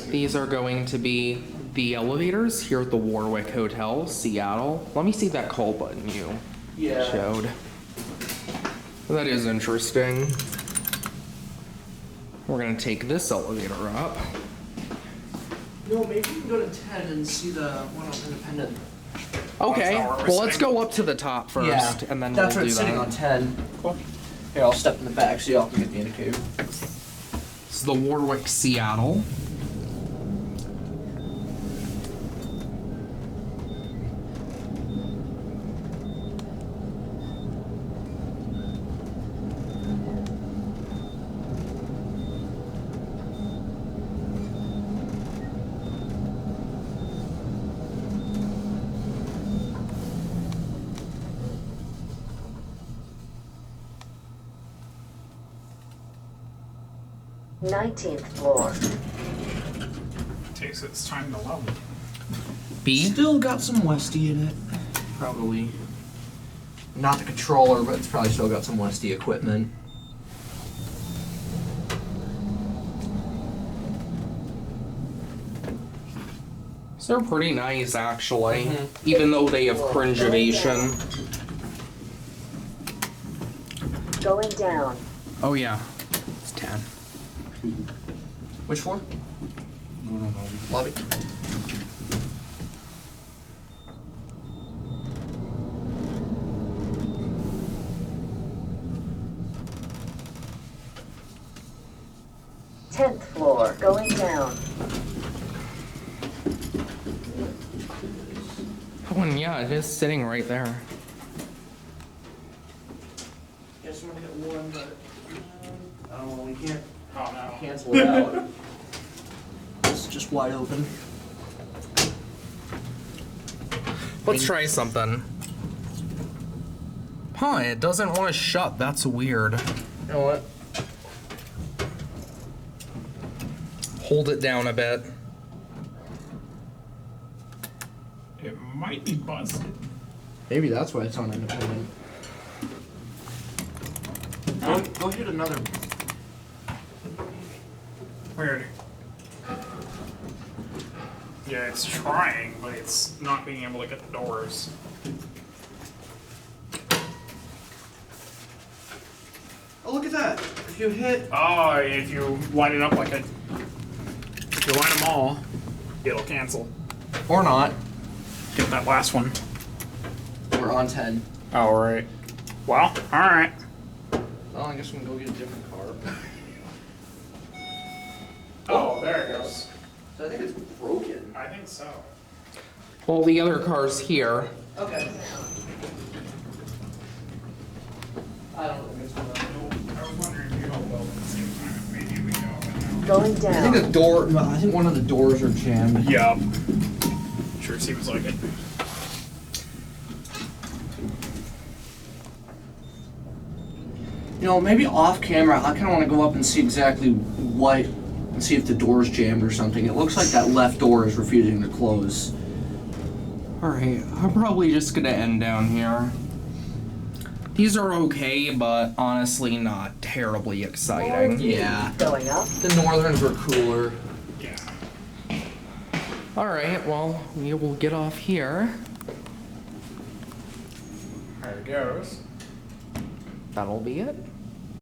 These are going to be the elevators here at the Warwick Hotel, Seattle. Let me see that call button you showed. That is interesting. We're gonna take this elevator up. No, maybe you can go to 10 and see the one on Independent. Okay, well let's go up to the top first, and then that's we'll do it's sitting that. on 10. Cool. Here, I'll step in the back so y'all can get the indicator. It's the Warwick, Seattle. Nineteenth floor. Takes its time to level. B? Still got some Westy in it. Probably. Not the controller, but it's probably still got some Westy equipment. They're pretty nice, actually, even though they have cringivation. Going down. Oh yeah, it's 10. Which floor? Lobby. Tenth floor. Going down. Oh, and yeah, it is sitting right there. Guess I'm gonna hit one, but oh, we can't Oh no. cancel it out. It's just wide open. Let's try something. Huh, it doesn't want to shut. That's weird. You know what? Hold it down a bit. It might be busted. Maybe that's why it's on Independent. Go hit another. Weird. Yeah, it's trying, but it's not being able to get the doors. Oh, look at that! If you hit. Oh, if you line it up like a... If you line them all, it'll cancel. Or not. Get that last one. We're on 10. Oh, right. Well, alright. Well, I guess we can go get a different car. Oh, there it goes. So I think it's broken. I think so. Well, the other car's here. Okay. I don't think it's one. I was wondering if you all built at the same time. Maybe we go, but no. Going I think down. the door. No, I think one of the doors are jammed. Yup. Sure seems like it. You know, maybe off camera, I kind of want to go up and see exactly what, and see if the door's jammed or something. It looks like that left door is refusing to close. Alright, I'm probably just gonna end down here. These are okay, but honestly not terribly exciting. Yeah. Going up. The Northerns were cooler. Yeah. Alright, well, we will get off here. There it goes. That'll be it.